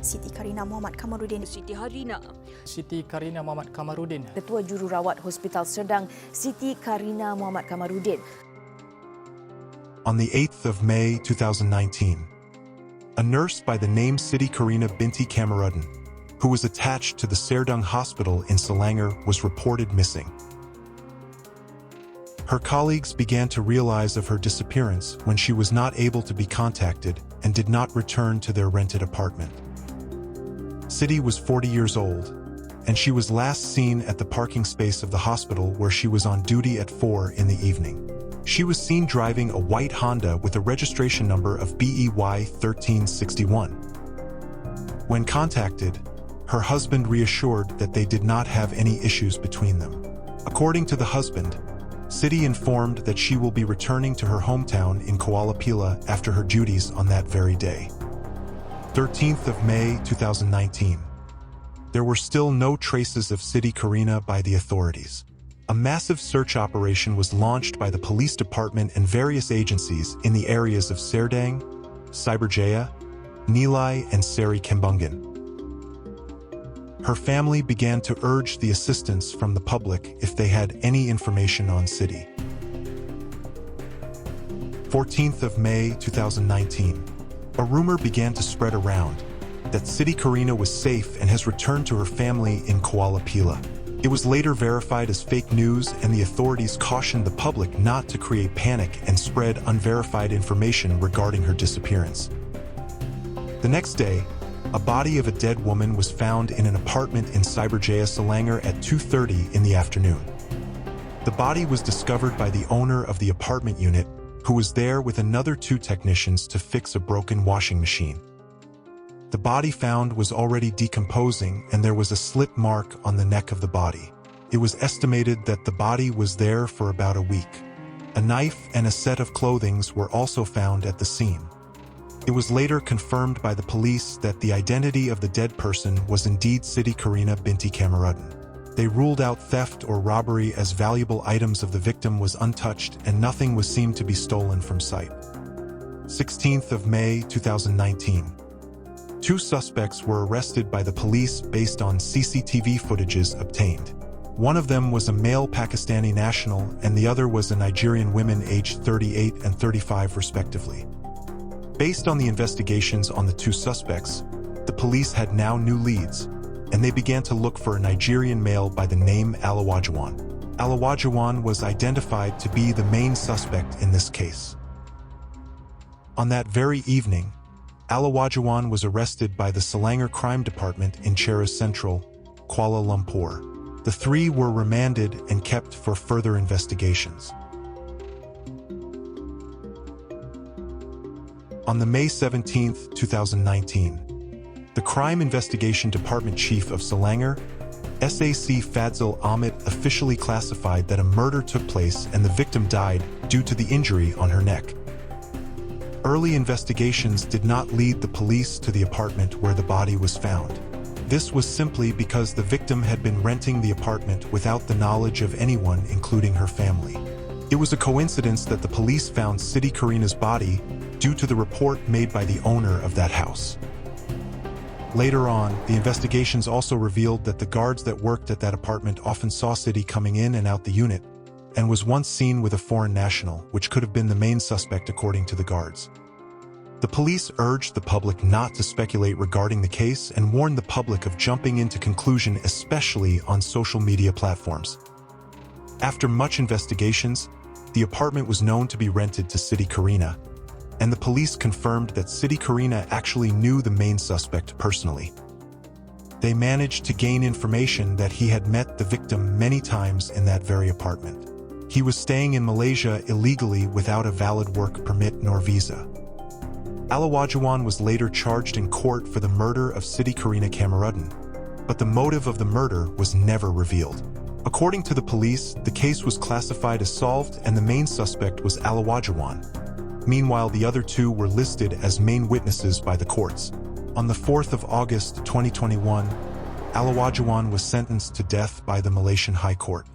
Siti Kharina Muhammad Kamarudin. Siti Kharina Muhammad Kamarudin. Ketua Jururawat Hospital Serdang Siti Kharina Muhammad Kamarudin. On the 8th of May 2019, a nurse by the name Siti Kharina binti Kamarudin, who was attached to the Serdang Hospital in Selangor, was reported missing. Her colleagues began to realize of her disappearance when she was not able to be contacted and did not return to their rented apartment. Siti was 40 years old, and she was last seen at the parking space of the hospital where she was on duty at 4 in the evening. She was seen driving a white Honda with a registration number of BEY 1361. When contacted, her husband reassured that they did not have any issues between them. According to the husband, Siti informed that she will be returning to her hometown in Kuala Pila after her duties on that very day. 13th of May 2019. There were still no traces of Siti Kharina by the authorities. A massive search operation was launched by the police department and various agencies in the areas of Serdang, Cyberjaya, Nilai, and Seri Kembangan. Her family began to urge the assistance from the public if they had any information on Siti. 14th of May 2019. A rumor began to spread around that Siti Kharina was safe and has returned to her family in Kuala Pila. It was later verified as fake news, and the authorities cautioned the public not to create panic and spread unverified information regarding her disappearance. The next day, a body of a dead woman was found in an apartment in Cyberjaya, Selangor at 2:30 in the afternoon. The body was discovered by the owner of the apartment unit, who was there with another 2 technicians to fix a broken washing machine. The body found was already decomposing, and there was a slit mark on the neck of the body. It was estimated that the body was there for about a week. A knife and a set of clothing were also found at the scene. It was later confirmed by the police that the identity of the dead person was indeed Siti Kharina binti Kamarudin. They ruled out theft or robbery as valuable items of the victim was untouched and nothing was seen to be stolen from site. 16th of May 2019. 2 suspects were arrested by the police based on CCTV footages obtained. One of them was a male Pakistani national and the other was a Nigerian woman aged 38 and 35 respectively. Based on the investigations on the 2 suspects, the police had now new leads, and they began to look for a Nigerian male by the name Alawajawan. Alawajawan was identified to be the main suspect in this case. On that very evening, Alawajawan was arrested by the Selangor Crime Department in Cheras Central, Kuala Lumpur. The 3 were remanded and kept for further investigations. On the May 17, 2019, the Crime Investigation Department Chief of Selangor, SAC Fadzil Ahmed, officially classified that a murder took place and the victim died due to the injury on her neck. Early investigations did not lead the police to the apartment where the body was found. This was simply because the victim had been renting the apartment without the knowledge of anyone, including her family. It was a coincidence that the police found Siti Kharina's body due to the report made by the owner of that house. Later on, the investigations also revealed that the guards that worked at that apartment often saw Siti coming in and out the unit, and was once seen with a foreign national, which could have been the main suspect according to the guards. The police urged the public not to speculate regarding the case and warned the public of jumping into conclusion, especially on social media platforms. After much investigations, the apartment was known to be rented to Siti Kharina, and the police confirmed that Siti Kharina actually knew the main suspect personally. They managed to gain information that he had met the victim many times in that very apartment. He was staying in Malaysia illegally without a valid work permit nor visa. Alawajawan was later charged in court for the murder of Siti Kharina Kamarudin, but the motive of the murder was never revealed. According to the police, the case was classified as solved and the main suspect was Alawajawan. Meanwhile, the other 2 were listed as main witnesses by the courts. On the 4th of August 2021, Alawajawan was sentenced to death by the Malaysian High Court.